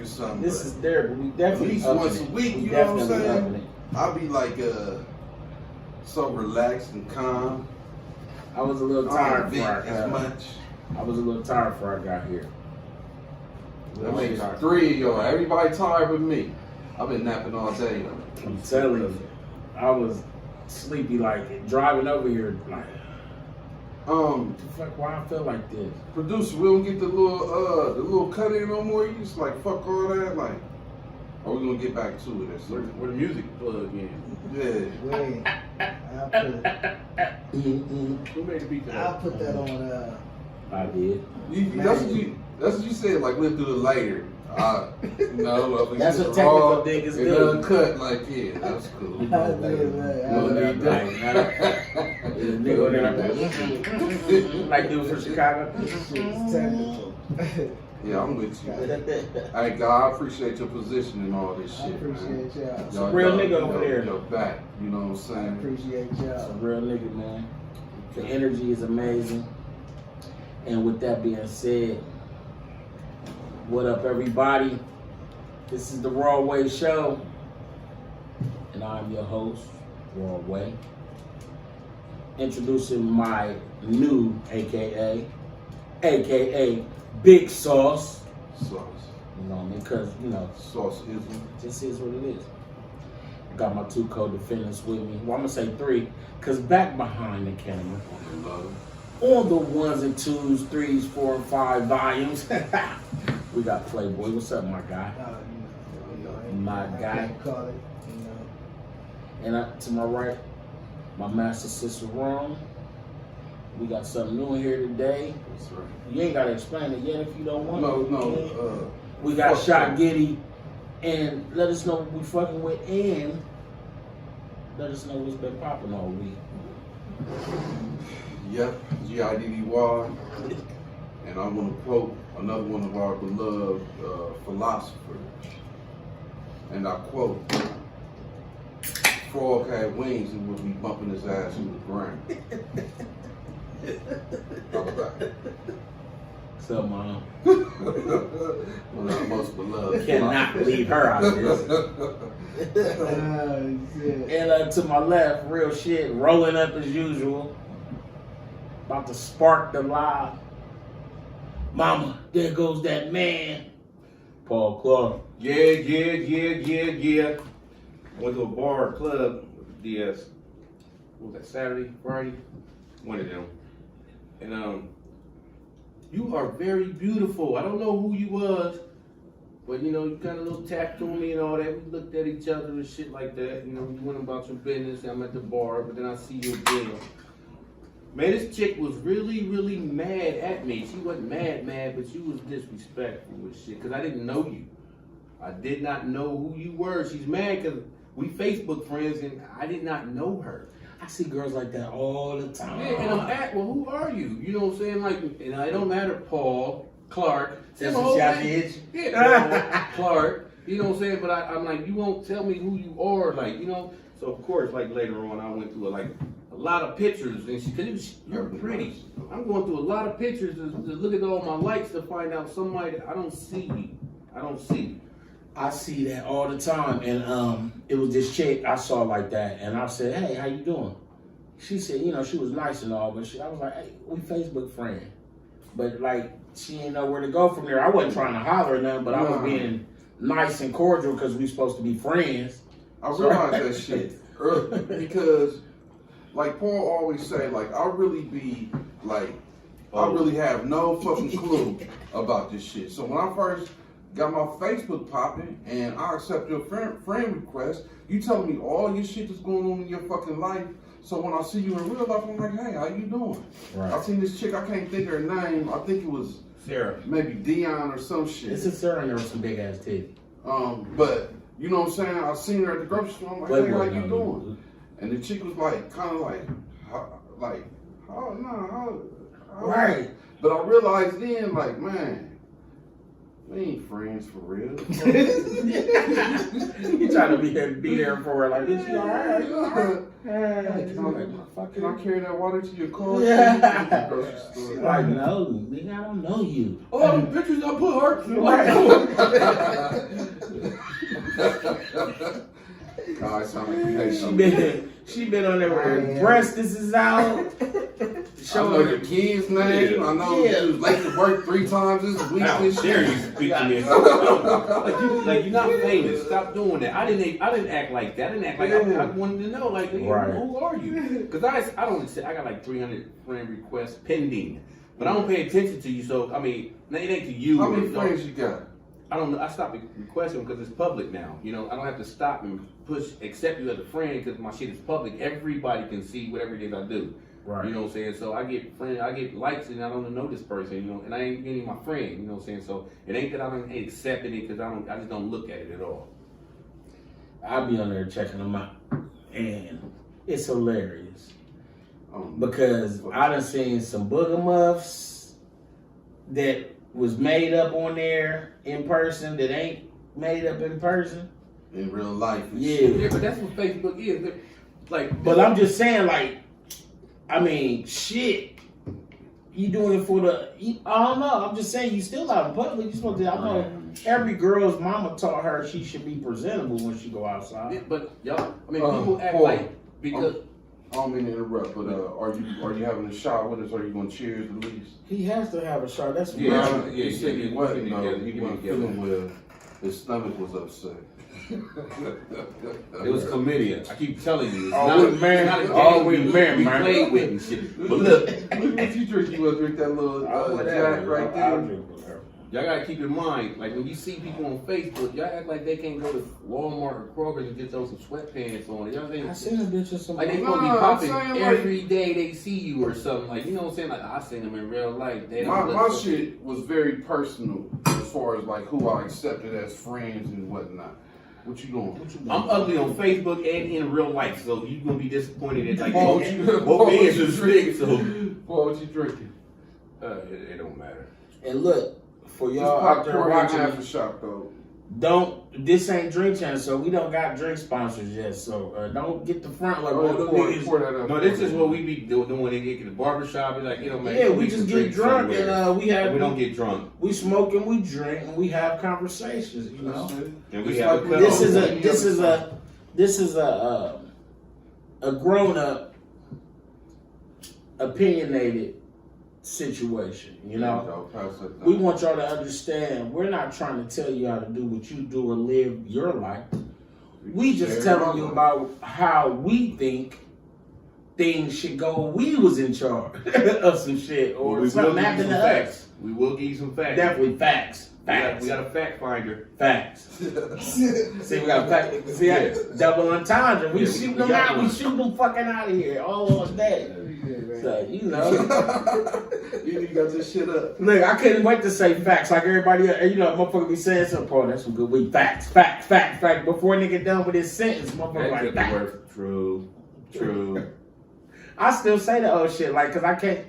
or something. This is there, but we definitely at least once a week. You know what I'm saying? I'll be like so relaxed and calm. I was a little tired I was a little tired before I got here. That makes 3 of y'all. Everybody tired but me. I've been napping all day. I'm telling you, I was sleepy, like driving over here, like. What the fuck? Why I feel like this? Producer, we don't get the little cut in no more. You just like fuck all that, like. Are we gonna get back to it? Where the music plug in? Yeah. Wait, I'll put Who made the beat? I'll put that on. I did. That's what you said. Like went through the later. No, that's what technical niggas do. Uncut, like yeah, that's cool. Like dude from Chicago. Technical. Yeah, I'm with you. Hey, God, I appreciate your position in all this shit. I appreciate y'all. Some real nigga over there. Your back, you know what I'm saying? I appreciate y'all. Some real nigga, man. The energy is amazing. And with that being said, what up, everybody? This is the Raw Way Show, and I'm your host, Raw Way. Introducing my new AKA Big Sauce. Sauce. You know what I mean? Because, you know, Sauce-ism. This is what it is. Got my 2 co-defendants with me. Well, I'm going to say 3, because back behind the camera, on the 1s and 2s, 3s, 4 and 5 volumes, we got Playboy. What's up, my guy? My guy. Call it, And to my right, my master sister Rome. We got something new in here today. That's right. You ain't got to explain it yet if you don't want No. We got Shot Giddy, and let us know what we fucking with, and let us know what's been popping all week. Yep, G-I-D-D-Y. And I'm going to quote another one of our beloved philosophers. And I quote, frog had wings and would be bumping his ass in the ground. How about that? So, Mom. One of our most beloved. Cannot leave her out of this. And to my left, real shit, rolling up as usual. About to spark the live. Mama, there goes that man. Paul Clark. Yeah. Went to a bar or club with the DS. What was that, Saturday, Friday? One of them. And you are very beautiful. I don't know who you was, but you know, you got a little tapped on me and all that. We looked at each other and shit like that. You know, you went about your business. I'm at the bar, but then I see you again. Man, this chick was really, really mad at me. She wasn't mad, but she was disrespectful with shit, because I didn't know you. I did not know who you were. She's mad because we Facebook friends, and I did not know her. I see girls like that all the time. Yeah, and I'm at, well, who are you? You know what I'm saying? Like, and it don't matter, Paul, Clark. That's what y'all did. Yeah, Clark. You know what I'm saying? But I'm like, you won't tell me who you are, like, you know? So, of course, like, later on, I went through, a lot of pictures, and because you're pretty. I'm going through a lot of pictures to look at all my likes to find out somebody, I don't see you. I see that all the time, and it was this chick I saw like that, and I said, "Hey, how you doing?" She said, you know, she was nice and all, but I was like, "Hey, we Facebook friends," but like she didn't know where to go from there. I wasn't trying to holler or nothing, but I was being nice and cordial because we supposed to be friends. I realized that shit early because, like Paul always say, like I really have no fucking clue about this shit. So when I first got my Facebook popping and I accept your friend request, you telling me all your shit that's going on in your fucking life. So when I see you in real life, I'm like, hey, how you doing? Right. I seen this chick, I can't think of her name. I think it was Sarah. Maybe Dion or some shit. It's a Sarah and there was some big ass titty. But you know what I'm saying? I seen her at the grocery store. I'm like, hey, how you doing? And the chick was like, kind of like, oh no, right. But I realized then, like, man, we ain't friends for real. You trying trying to be there for her. Like, is she all right? Hey, can I carry that water to your car? Yeah. Grocery store. She's like, no, nigga, I don't know you. Oh, the pictures I put hearts in. God, it sound like you hate something. She been on there with her breast. This is out. I know your kid's name. I know you was late to work 3 times this week. How This dare shit. you speak to me? Like you're not famous. Stop doing that. I didn't act like that. I didn't act like I wanted to know. Like, Right. who are you? Because I don't. I got like 300 friend requests pending, but I don't pay attention to you. So I mean, it ain't to you. How many friends you got? I don't know. I stopped requesting because it's public now. You know, I don't have to stop and accept you as a friend because my shit is public. Everybody can see whatever it is I do. Right. You know what I'm saying? So I get likes and I don't know this person, you know, and I ain't getting my friend, you know what I'm saying? So it ain't that I don't accept it because I just don't look at it at all. I'll be on there checking them out. And it's hilarious. Because I done seen some booger muffs that was made up on there in person that ain't made up in person. In real life. Yeah, but that's what Facebook is. Like, but I'm just saying, like, I mean, shit. You doing it for the? I don't know. I'm just saying, you still out in public. You supposed to. I know every girl's mama taught her she should be presentable when she go outside. yeah, but y'all, I mean, people act Paul, like because. I don't mean to interrupt, but are you having a shot with us? Or are you going to cheers at least? He has to have a shot. That's Yeah. He said he wasn't. He wasn't together. feeling well. His stomach was upset. It was chlamydia. I keep telling you. It's Oh, not, man. It's not a game Oh, we man. played with and shit. But look, What you drink? You want to drink that little Jack right there? y'all gotta keep in mind, like when you see people on Facebook, y'all act like they can't go to Walmart or Kroger and just throw some sweatpants on. Y'all think I seen a bitch with some. like they Nah, gonna be I'm popping saying, every day they see you or something. Like, you know what I'm saying? Like, I seen them in real life. They don't My look shit was very personal as far as like who I accepted as friends and whatnot. What you doing? I'm ugly on Facebook and in real life, so you gonna be disappointed at like Paul, both Paul, ends what of you the stick. So Paul, what you drinking? it don't matter. And look, for Just y'all out pop there pour watching, half a shot though. this ain't drink channel, so we don't got drink sponsors yet. So don't get the front like all the niggas. Pour that up. No, this is what we be doing when they get to the barbershop. It's like, you know, man. Yeah, we just get drunk and we don't get drunk. We smoke and we drink and we have conversations. You know, And we It's have like this is a grown up, opinionated situation. You know, we want y'all to understand. We're not trying to tell you how to do what you do or live your life. We just telling you about how we think things should go. We was in charge of some shit or we something will give you happened some to facts. us. We will give you some facts. Definitely facts. We got a fact finder. Facts. See, we got facts. See, Yeah. double entendre. We Yeah, shoot we them got out. one. We shoot them fucking out of here all on day. So, you know. You got this shit up. Look, I couldn't wait to say facts like everybody else. You know, motherfucker be saying something, bro, that's some good weed. Facts. Before nigga done with his sentence, motherfucker like That's the facts. word. True. I still say the old shit, like, cause I can't.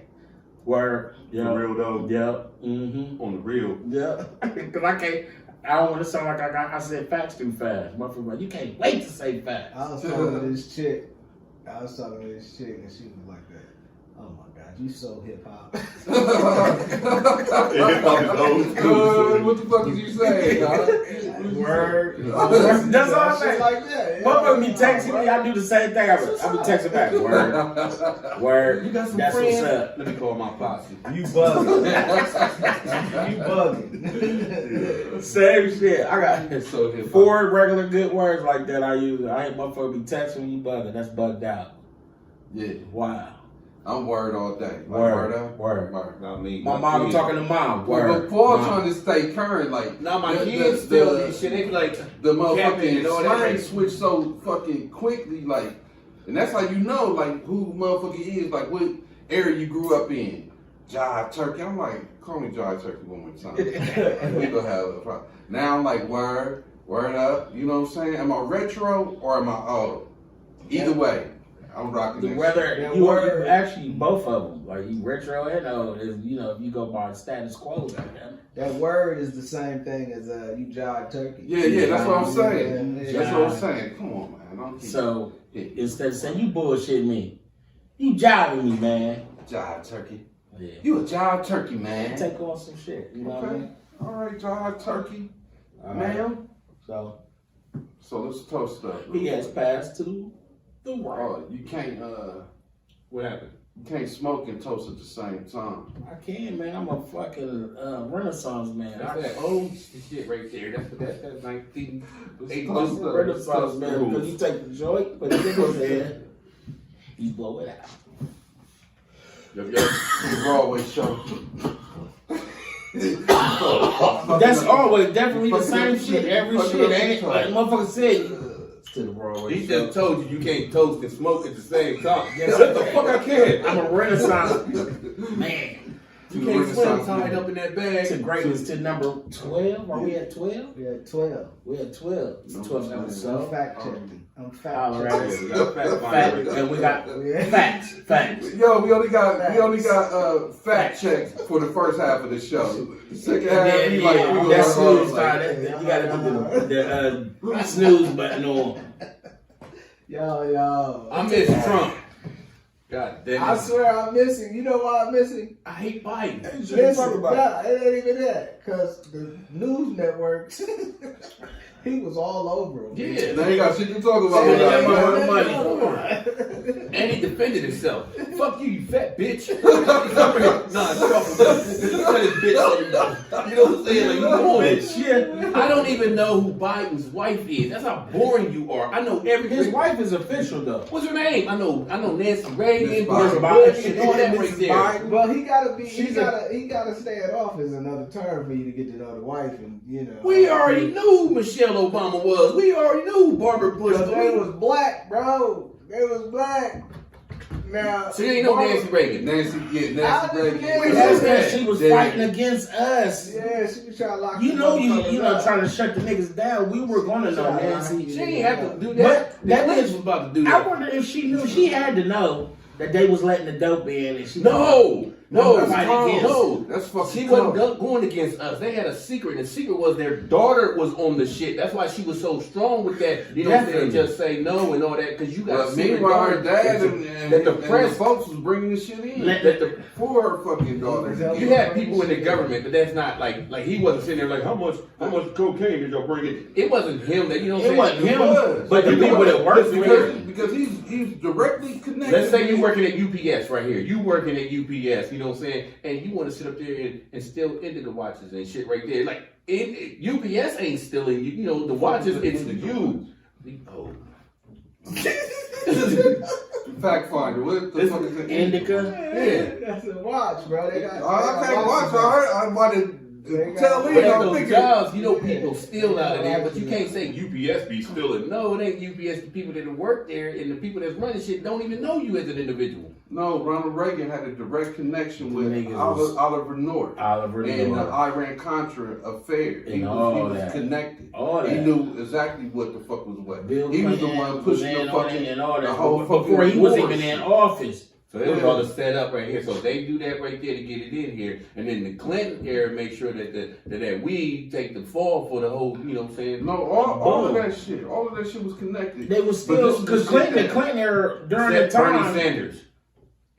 Word. Yeah. For real though. Yeah. Mm-hmm. On the real. Yeah. Cause I can't. I don't want to sound like I said facts too fast. Motherfucker, like, you can't wait to say facts. I was talking to this chick. And she was like that. Oh my God, you so hip hop. What the fuck is you saying, dog? Word. That's all I say. Like that. Motherfucker be texting me, I do the same thing. I be texting back. Word. You got some That's friends? what's up. Let me call my posse. You bugging. You bugging. Same shit. I got So hip-hop. 4 regular good words like that I use. I ain't motherfucker be texting me, you bugging. That's bugged out. Yeah, Wow. I'm word all day. Like, Word. Word. Not me. My mom talking to mom. Well, Word. but Paul Mom. trying to stay current, like Now my the- kids the- still the- be shit. They be like, the capping and all motherfucking that. slang switch so fucking quickly, like, and that's how you know, like, who motherfucker is, like, what area you grew up in. Jive Turkey. I'm like, call me Jive Turkey one more time. We gonna have a problem. Now I'm like, word up. You know what I'm saying? Am I retro or am I old? Either way. I'm rocking The that weather, shit. you actually both of them, like you retro and old. Is you know if you go by status quo, goddamn. That word is the same thing as you jive turkey. Yeah, that's what I'm saying. Yeah. That's what I'm saying. Come on, man. I'm So instead of saying you bullshit me, you jiving me, man. jive turkey. Yeah. You a jive turkey, man. Take on some shit. You know what I Okay. mean? All right, jive turkey, All right. ma'am. So So let's toast up. he has passed to the right. Oh, you can't What happened? you can't smoke and toast at the same time. I can, man. I'm a fucking Renaissance man. That's that old shit right there. That's 19. Toast up. Renaissance man. Because you take the joint, put it in his head, you blow it out. The Broadway show. That's always definitely the same shit. Every Fucking shit, up ain't it? the Like time. motherfucker said, to the Broadway He show. just told you can't toast and smoke at the same time. Yes, What the fuck I can? I'm a Renaissance man. You can't swim tied up in that bag. To greatness to number 12. Are we at 12? We had 12. We're at 12. It's 12 I'm episodes. fact checking. I'm fact Colorado. checking. Fact, and we got facts. Yo, we only got fact checks for the first half of the show. The second half, Yeah, we like we that was snooze like, time. You gotta put the snooze button on. Yo. I miss Trump. God damn it. I swear I'm missing. You know why I'm missing? I hate Biden. Listen, nah, it ain't even that. Because the news networks, he was all over him. Yeah. They ain't got shit to talk about. Yeah, without yeah, money. money. And he defended himself. Fuck you, you fat bitch. Nah, it's fuck him. You said his bitch. You know what I'm saying? Like, you doing it. Shit. I don't even know who Biden's wife is. That's how boring you are. I know everything. His wife is official though. What's her name? I know Nancy Reagan, Miss Bush, Biden. and all that right there. Biden. Well, he gotta be. She's he gotta stay in office another term for you to get to know the wife, and you know. We already knew who Michelle Obama was. We already knew who Barbara Bush Because they was. was black, bro. They was black. Now, So you ain't know Nancy Reagan. Nancy Reagan. That's because she was fighting against us. Yeah, she was trying to lock. You know, motherfuckers up. trying to shut the niggas down. We were gonna know Nancy. She ain't have to do that. But that Clintons is- was about to do I that. wonder if she knew. She had to know that they was letting the dope in, and she No, That's That's fucking She cold. wasn't going against us. They had a secret, and the secret was their daughter was on the shit. That's why she was so strong with that. You know what I'm saying? Definitely. Just say no and all that, because you got Well, a secret meanwhile, her daughter dad that and the the press. folks was bringing the shit in. Let- That the For her fucking daughter. You had people in the government, but that's not like he wasn't sitting there like how much cocaine did y'all bring in? It wasn't him that you know what I'm It saying? wasn't him, was. but the people that worked for him. Because he's directly connected. Let's say you're working at UPS right here. You working at UPS, you know what I'm saying? And you want to sit up there and steal indigo watches and shit right there. Like UPS ain't stealing you. You know the watches. It's you. Oh. Fact finder. What the fuck is it? Indica. Yeah. That's a watch, bro. They got. I can't watch. I might have They tell got- me. But at I'm those thinking. jobs, you know, people steal out of there, but you can't say UPS be stealing. No, it ain't UPS. The people that work there and the people that's running shit don't even know you as an individual. No, Ronald Reagan had a direct connection with Niggas was- Oliver North Oliver and the North. Iran-Contra affair. He And all was that. connected. All He that. knew exactly what the fuck was what. Bill He was the Clinton one pushing was in the on fucking it and all the that. whole Before fucking he was war even shit. in office. So it was all set up right here. So they do that right there to get it in here, and then the Clinton era make sure that we take the fall for the whole. You know what I'm saying? No, all of Boom. that shit. All of that shit was connected. They was But still this is because the Clinton, shit the Clinton era during the Except Bernie time, Sanders.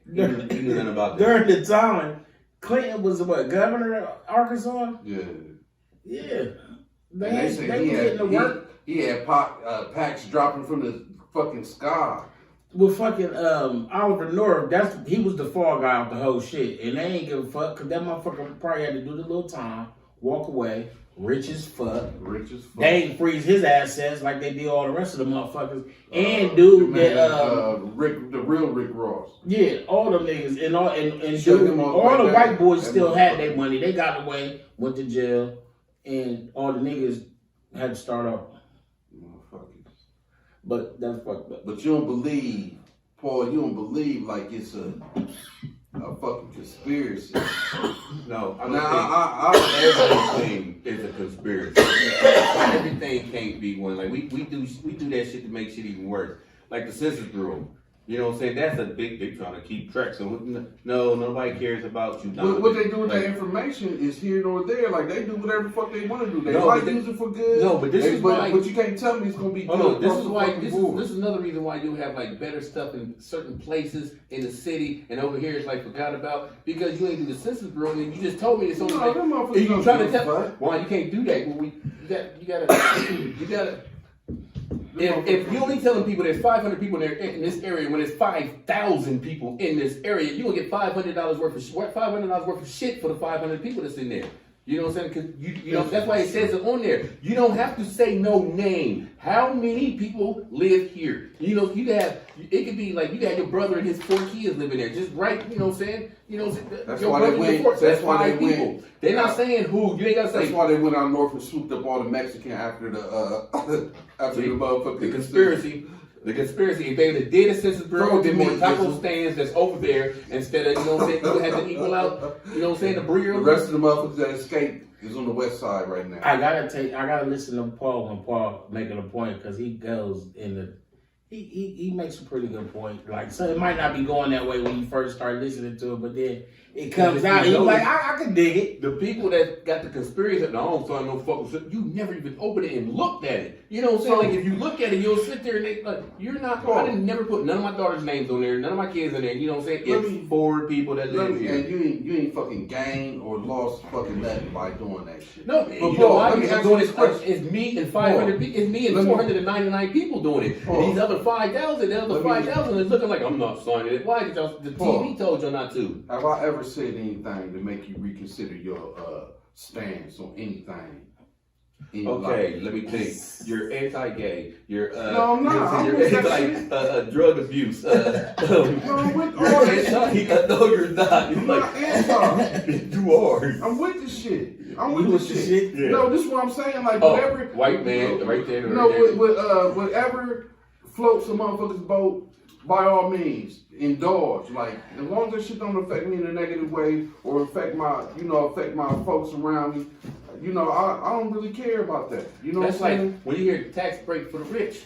You knew nothing about that. during the time, Clinton was what, governor of Arkansas? Yeah. Yeah, And they said they was getting to work he had packs dropping from the fucking sky. with fucking Oliver North. He was the fall guy of the whole shit, and they ain't give a fuck because that motherfucker probably had to do the little time, walk away, rich as fuck. Rich as fuck. They ain't freeze his assets like they did all the rest of the motherfuckers. And dude, the man, that the real Rick Ross. yeah, all them niggas and Shut dude, him off all right the there. white boys That still had motherfucker. their money. They got away, went to jail, and all the niggas had to start up. Motherfuckers. But that's fucked up. But you don't believe, Paul, you don't believe like it's a fucking conspiracy. No, I Now, don't think everything is a conspiracy. Everything can't be one. Like we do that shit to make shit even worse. Like the Census Bureau. You know what I'm saying? That's a big trying to keep track. So no, nobody cares about you. What they do with that information is here nor there. Like they do whatever the fuck they want to do. They might use it for good. No, but this is why. But you can't tell me it's gonna be good. No, this is why. This is another reason why you have like better stuff in certain places in the city, and over here it's like forgot about because you ain't do the Census Bureau, and you just told me it's only like. You trying to tell why you can't do that? Well, you gotta. If you're only telling people there's 500 people in this area when there's 5,000 people in this area, you gonna get $500 worth of shit for the 500 people that's in there. You know what I'm saying? Because you know that's why it says it on there. You don't have to say no name. How many people live here? You know, it could be like you got your brother and his 4 kids living there. Just right, you know what I'm saying? You know, that's your why brother they went. That's that's why 5 they people. went. They're not saying who. You ain't gotta say. That's why they went out north and swooped up all the Mexican after the after the motherfucking the conspiracy. The conspiracy, if they would have did a Census Bureau, did more taco stands that's over there instead of, you know what I'm saying, you had to equal out, you know what I'm saying, the Brio. The rest of the motherfuckers that escaped is on the west side right now. I gotta listen to Paul when Paul making a point because he goes in the, he makes a pretty good point. Like, so it might not be going that way when you first start listening to it, but then it comes out and you're like, I can dig it. The people that got the conspiracy, I don't find no fucking shit. You never even opened it and looked at it. You know what I'm saying? Like, if you look at it, you'll sit there and they, like, you're not, I didn't never put none of my daughter's names on there, none of my kids in there. You know what I'm saying? It's 4 people that live here. And you ain't fucking gained or lost fucking nothing by doing that shit. No, but you Paul, know why? let me Because ask doing you it, this question. it's me and 500 people. It's me and 499 people doing it. Paul, And these other 5,000, the other 5,000 is looking like I'm not signing it. Why? Because the TV told you not to. Have I ever said anything to make you reconsider your stance on anything? Okay, let me think. You're anti-gay. You're no, I'm not. You're anti-drug abuse. No, I'm with all this shit. No, you're not. I'm not anti. You are. I'm with the shit. I'm with the shit. Yeah. No, this is what I'm saying. Like Oh, whatever. white man, right there. No, whatever floats a motherfucker's boat, by all means, indulge. Like, as long as that shit don't affect me in a negative way or affect my folks around me, you know, I don't really care about that. You know That's what I'm like saying? when you hear tax break for the rich.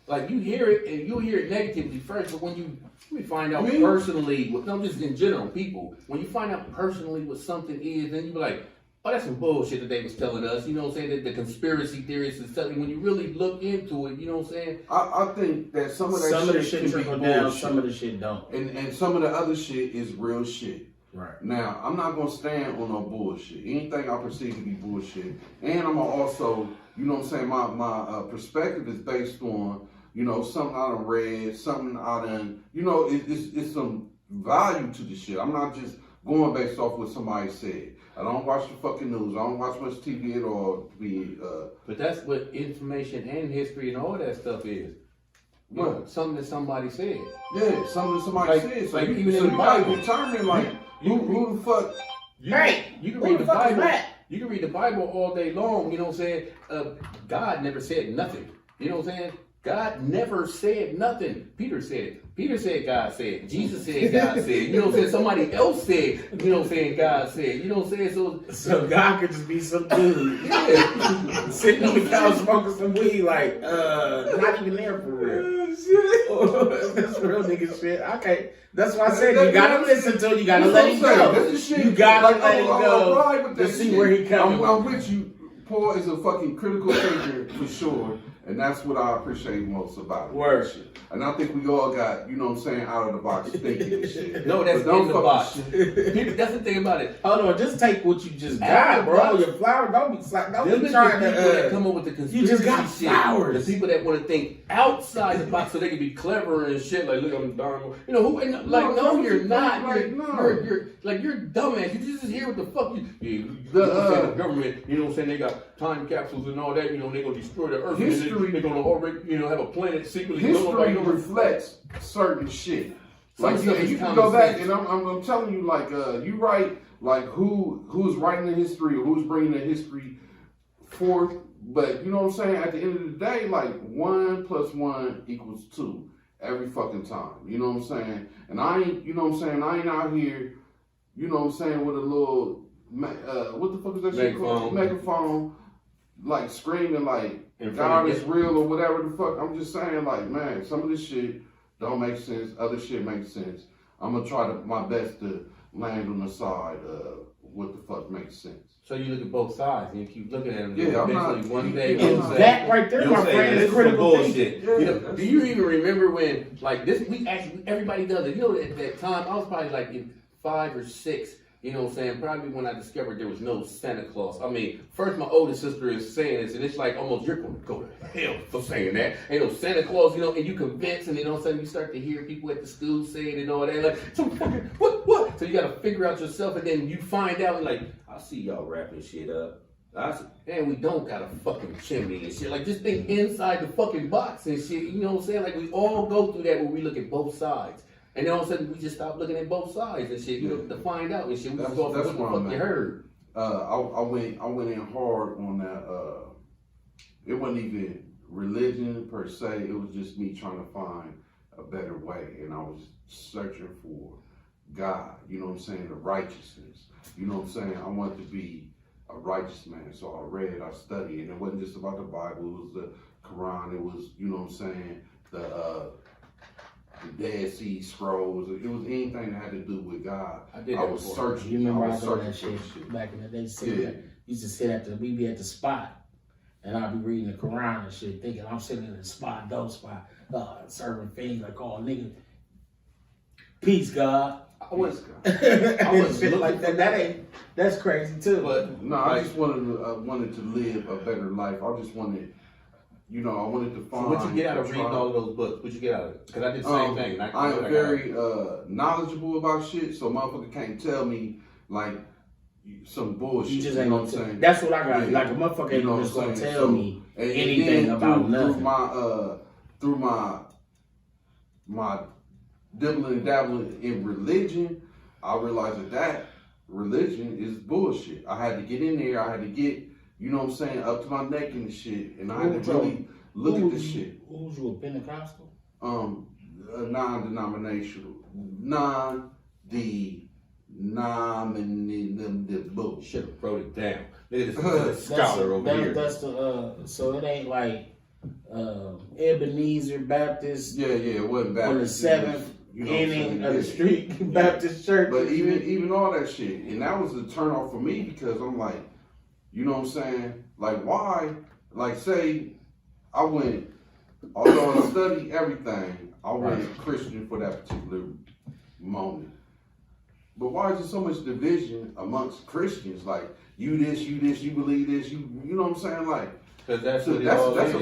Like you hear it and you'll hear it negatively first, but when you find out personally, no, just in general, people, when you find out personally what something is, then you be like, oh, that's some bullshit that they was telling us. You know what I'm saying? That the conspiracy theorists is telling. When you really look into it, you know what I'm saying? I think that some of the shit trickle can be down, bullshit. some of the shit don't. And some of the other shit is real shit. Right. Now, I'm not gonna stand on no bullshit. Anything I perceive to be bullshit. And I'm gonna also, you know what I'm saying, my perspective is based on, you know, something I done read, something I done, you know, it's some value to the shit. I'm not just going based off what somebody said. I don't watch the fucking news. I don't watch much TV at all. But that's what information and history and all that stuff is. You know, something that somebody said. Yeah, something that somebody said. So like you, even so in the you gotta Bible. determine like who the fuck. You can read the Bible. You can read the Bible all day long. You know what I'm saying? God never said nothing. You know what I'm saying? God never said nothing. Peter said it. Peter said God said. Jesus said God said. You know what I'm saying? Somebody else said, you know what I'm saying, God said. You know what I'm saying? So God could just be some dude. Yeah. Sitting on the couch smoking some weed, like, not even there for real. That's real nigga shit. Okay. That's why I said you gotta listen to it, you gotta let him go. You gotta let him go to see where he coming from. I'm with you. Paul is a fucking critical thinker for sure. And that's what I appreciate most about it. Word. And I think we all got, you know what I'm saying, out of the box thinking and shit. No, that's But in the box. shit. People, that's the thing about it. Hold on, just take what you just Out got, of the bro. box. Your flower, don't be trying Them is to. the people that come up with the conspiracy You just got shit. flowers. The people that want to think outside the box so they can be clever and shit. Like, look, I'm dumb. You know who? And, like, no, you're not. You're like you're dumbass. You just hear what the fuck you. The government. You know what I'm saying? They got time capsules and all that. You know they're gonna destroy the earth. History. They're gonna already, you know, have a planet secretly. History reflects certain shit. Like Some stuff you is can common go back, sense. and I'm telling you, like you write like who's writing the history or who's bringing the history forth. But you know what I'm saying? At the end of the day, like 1 + 1 = 2 every fucking time. You know what I'm saying? And I ain't, you know what I'm saying? I ain't out here, you know what I'm saying, with a little what the fuck is that shit called? Megaphone, like screaming like God is real or whatever the fuck. I'm just saying, like, man, some of this shit don't make sense. Other shit makes sense. I'm gonna try my best to land on the side of what the fuck makes sense. So you look at both sides and you keep looking at them. Yeah, I'm not. One day, And that right there, my friend, is critical thinking. You know, do you even remember when, like this, we actually, everybody does it. You know, at that time, I was probably like in 5 or 6, you know what I'm saying? Probably when I discovered there was no Santa Claus. I mean, first my oldest sister is saying this, and it's like almost you're going to go to hell for saying that. Ain't no Santa Claus, you know, and you convince, and then all of a sudden you start to hear people at the school saying and all that, like, some fucking, what? So you got to figure out yourself, and then you find out, and like, I see y'all wrapping shit up. And we don't got a fucking chimney and shit. Like, just think inside the fucking box and shit. You know what I'm saying? Like, we all go through that when we look at both sides. And then all of a sudden, we just stop looking at both sides and shit, you know, to find out and shit. We just go off what the fuck you heard. I went in hard on that. It wasn't even religion per se. It was just me trying to find a better way. And I was searching for God, you know what I'm saying, the righteousness. You know what I'm saying? I wanted to be a righteous man. So I read, I studied, and it wasn't just about the Bible, it was the Quran, it was, you know what I'm saying, the Dead Sea Scrolls. It was anything that had to do with God. I was searching. You remember I was that searching shit back in the day? Yeah. Used to sit at the, we be at the spot, and I'd be reading the Quran and shit, thinking I'm sitting in the spot, dope spot, serving things like all niggas. Peace, God. I was looking like that. That's crazy too. But no, I just wanted to live a better life. I just wanted, you know, I wanted to find. So what you get out of reading all of those books? What you get out of it? Because I did the same thing. I am very knowledgeable about shit, so motherfucker can't tell me like some bullshit. You just ain't gonna tell. That's what I got. Yeah. Like a motherfucker ain't just gonna tell me and anything about nothing. Through my dibbling and dabbling in religion, I realized that religion is bullshit. I had to get in there. I had to get, you know what I'm saying, up to my neck in the shit, and I had to really look at this shit. Who was you, a Pentecostal? Non-denominational, bullshit. Should have wrote it down. Look at this scholar over here. That's the so it ain't like Ebenezer Baptist. Yeah, it wasn't Baptist. On the 7th inning of the street Baptist church. But even all that shit, and that was a turn off for me because I'm like, you know what I'm saying? Like, why? Like, say I went, although I studied everything, I went Christian for that particular moment. But why is there so much division amongst Christians? Like, you this, you believe this, you know what I'm saying? Like, because that's a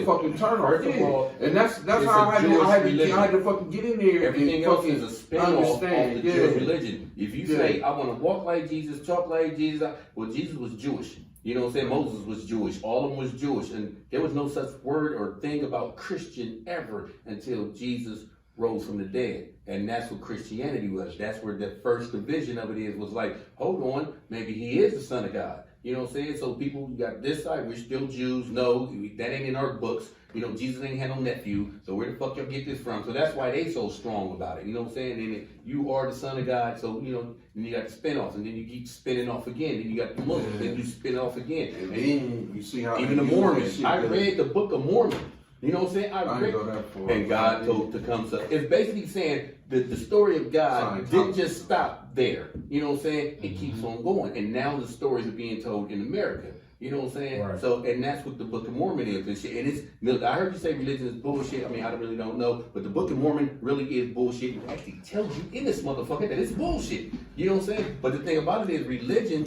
fucking turn off. First of all, and that's how I had to fucking get in there. Everything else is a spin-off of the Jewish religion. If you say, I want to walk like Jesus, talk like Jesus, well, Jesus was Jewish. You know what I'm saying? Moses was Jewish. All of them was Jewish. And there was no such word or thing about Christian ever until Jesus rose from the dead. And that's what Christianity was. That's where the first division of it was like, hold on, maybe he is the Son of God. You know what I'm saying? So people got this side, we're still Jews. No, that ain't in our books. You know, Jesus ain't had no nephew. So where the fuck y'all get this from? So that's why they so strong about it. You know what I'm saying? And you are the Son of God. So, you know, and you got the spin-offs. And then you keep spinning off again. Then you got the Muslims. Then you spin off again. And then you see how even the Mormons. I read the book of Mormon. You know what I'm saying? I read, go that far. and God told to come. So it's basically saying that the story of God didn't just stop there. You know what I'm saying? It keeps on going. And now the stories are being told in America. You know what I'm saying? Right. So, and that's what the Book of Mormon is and shit. And it's, I heard you say religion is bullshit. I mean, I really don't know. But the Book of Mormon really is bullshit. It actually tells you in this motherfucker that it's bullshit. You know what I'm saying? But the thing about it is religion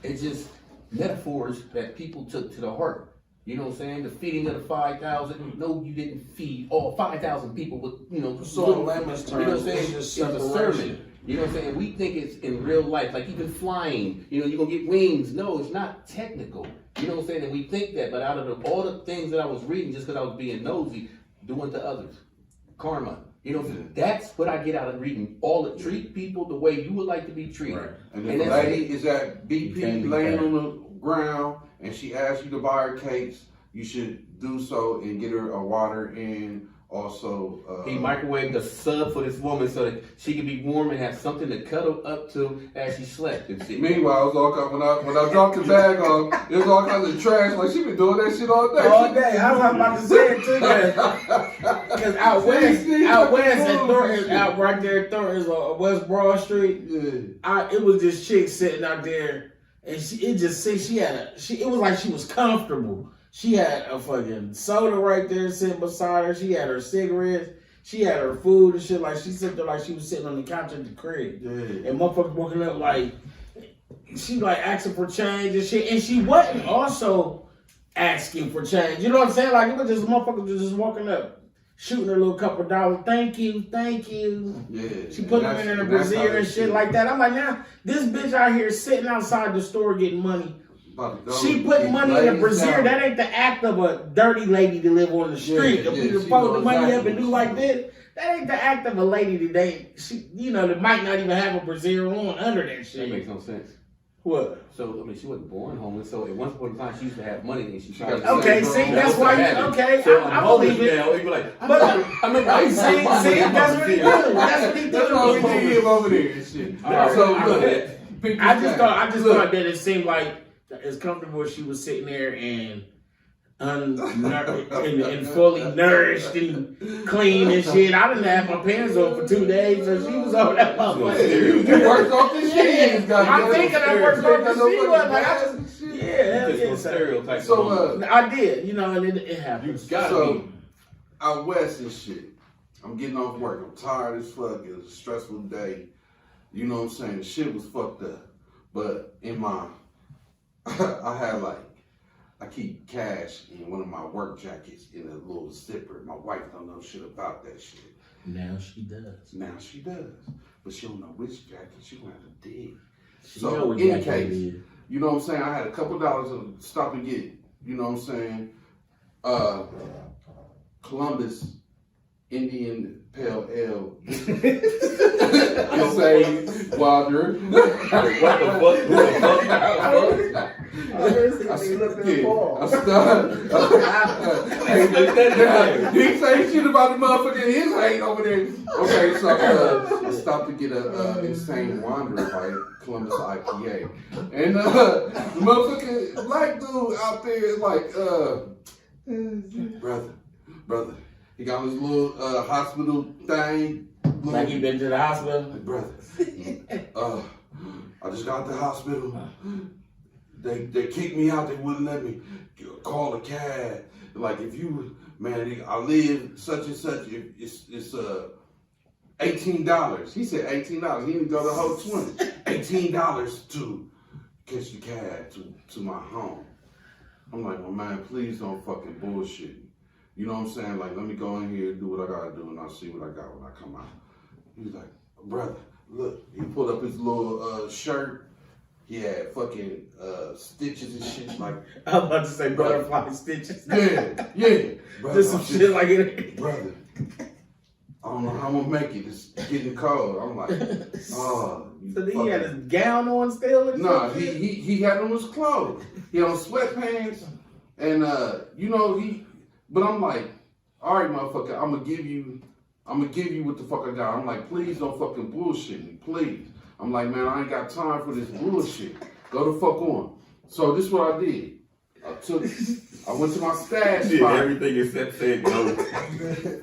is just metaphors that people took to the heart. You know what I'm saying? The feeding of the 5,000. No, you didn't feed all 5,000 people with, you know, so in layman's terms, you know what I'm saying? it's a sermon. You know what I'm saying? We think it's in real life, like even flying, you know, you're going to get wings. No, it's not technical. You know what I'm saying? And we think that, but out of all the things that I was reading, just because I was being nosy, doing to others, karma. You know what I'm saying? That's what I get out of reading. All the treat people the way you would like to be treated. Right. And if a lady is at BP laying on the ground and she asks you to buy her cakes, you should do so and get her a water and also he microwaved a sub for this woman so that she could be warm and have something to cuddle up to as she slept and shit. Meanwhile, it was all when I dropped the bag off, it was all kinds of trash. Like she been doing that shit all day. All day. I was about to say it too. because out west at Thornton's, out right there at Thornton's on West Broad Street, it was this chick sitting out there, and it was like she was comfortable. She had a fucking soda right there sitting beside her. She had her cigarettes. She had her food and shit. Like she sat there like she was sitting on the couch at the crib. Yeah. And motherfuckers walking up like she like asking for change and shit. And she wasn't also asking for change. You know what I'm saying? Like it was just motherfuckers just walking up, shooting her little couple of dollars. Thank you. Yeah. She put them in her brassiere and shit like that. I'm like, now this bitch out here sitting outside the store getting money. She put money in a brassiere. That ain't the act of a dirty lady to live on the street. If you fold the money up and do like this, that ain't the act of a lady that might not even have a brassiere on under that shit. That makes no sense. What? So, I mean, she wasn't born homeless, so at one point in time, she used to have money, and she tried to... Okay, see, that's why So I believe it. Now, you'd be like, But I remember, see, that's what he do. That's what he do. That's what we did over there and shit. I just thought that it seemed like as comfortable as she was sitting there and and fully nourished and clean and shit. I didn't have my pants on for 2 days, so she was over that motherfucker. You worked off the shit. I'm thinking I worked off the shit. Like stereotype. So I did, and it happened. You gotta be. Out west and shit. I'm getting off work. I'm tired as fuck. It was a stressful day. You know what I'm saying? The shit was fucked up. But in my I keep cash in one of my work jackets in a little zipper. My wife don't know shit about that shit. Now she does. But she don't know which jacket. She gonna have to dig. So in any case, you know what I'm saying? I had a couple dollars to stop and get, you know what I'm saying? Columbus Indian Pale Ale. You say Wilder. What the fuck? He say shit about the motherfucker in his hate over there. Okay, so I stopped to get a Insane Wanderer by Columbus IPA. And the motherfucking black dude out there is like, brother. He got his little hospital thing. Like he been to the hospital? Brother, I just got to the hospital. They kicked me out. They wouldn't let me call a cab. Like if you, man, I live such and such. It's $18. He said $18. He didn't go the whole 20. $18 to catch the cab to my home. I'm like, well, man, please don't fucking bullshit. You know what I'm saying? Like, let me go in here and do what I gotta do, and I'll see what I got when I come out. He was like, brother, look. He pulled up his little shirt. He had fucking stitches and shit. Like, I was about to say butterfly stitches. Yeah. Brother, just some shit like it. Brother, I don't know how I'm gonna make it. It's getting cold. I'm like, oh. So then he had his gown on still? Nah, he had on his clothes. He had on sweatpants, and But I'm like, all right, motherfucker, I'm gonna give you what the fuck I got. I'm like, please don't fucking bullshit me, please. I'm like, man, I ain't got time for this bullshit. Go the fuck on. So this is what I did. I went to my stash spot. Everything except said no.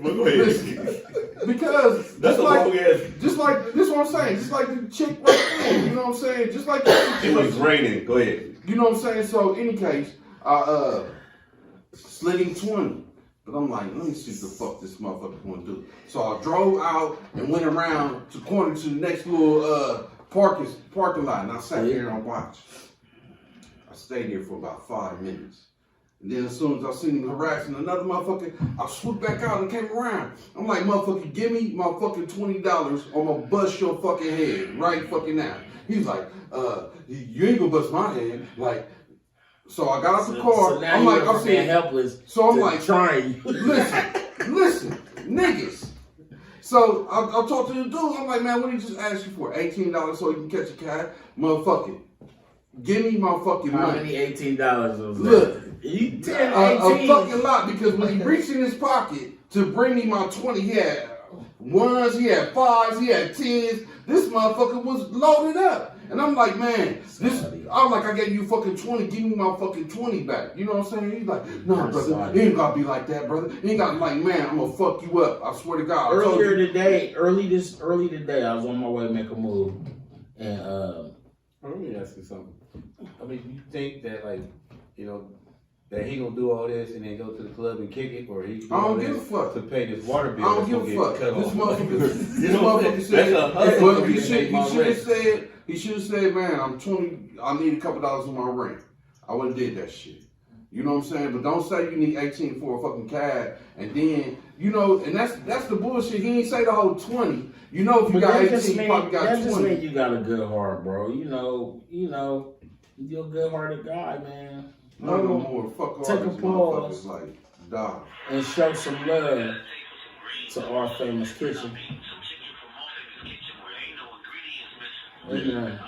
Well, go ahead. Listen, because that's a long ass. Just like this, what I'm saying. Just like the chick right there. You know what I'm saying? Just like that. It was raining. Go ahead. You know what I'm saying? So, in any case, I slid him 20. But I'm like, let me see what the fuck this motherfucker gonna do. So I drove out and went around to corner to the next little parking lot, and I sat there and I watched. I stayed there for about 5 minutes. And then as soon as I seen him harassing another motherfucker, I swooped back out and came around. I'm like, motherfucker, give me my fucking $20 or I'm gonna bust your fucking head right fucking now. He's like, you ain't gonna bust my head. Like, so I got out the car. So now I'm like, I'm being helpless. So I'm like, trying. listen, niggas. So I talked to the dude. I'm like, man, what did he just ask you for? $18 so he can catch a cab? Motherfucker, give me my fucking money. How many $18 was that? Look, you a fucking lot, because when he reached in his pocket to bring me my 20, he had ones, he had fives, he had tens. This motherfucker was loaded up. And I'm like, man, I gave you fucking 20, give me my fucking 20 back. You know what I'm saying? He's like, no, brother, it ain't gotta be like that, brother. It ain't gotta like, man, I'm gonna fuck you up. I swear to God. Early today, I was on my way to make a move. And let me ask you something. I mean, you think that like, you know, that he gonna do all this and then go to the club and kick it, or he I don't give a fuck to pay this water bill? I don't give a fuck. Cut This off. motherfucker said, he should have said, man, I'm 20, I need a couple dollars in my rent. I would have did that shit. You know what I'm saying? But don't say you need 18 for a fucking cab, and then, you know, and that's the bullshit. He ain't say the whole 20. You know, if you got 18, you probably got 20. That just means you got a good heart, bro. You know, you're a good-hearted guy, man. No more. Fuck all take a these pause, motherfuckers like, dog. and show some love to our famous kitchen. Amen.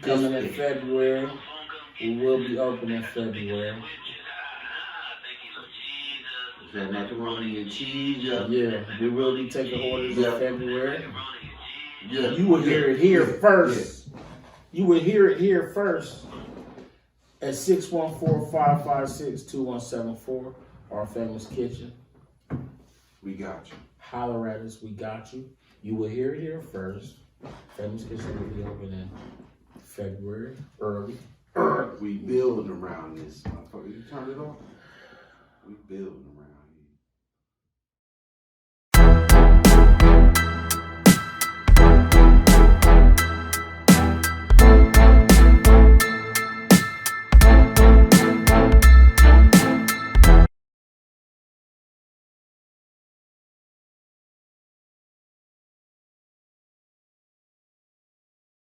Coming in February, we will be open in February. Is that macaroni and cheese? Yeah. Yeah, we will be taking orders in February. Yeah. You will hear it here first. You will hear it here first at 614-556-2174, our famous kitchen. We got you. Holler at us, we got you. You will hear it here first. Famous kitchen will be open in February, early. We building around this motherfucker. You turn it off? We building around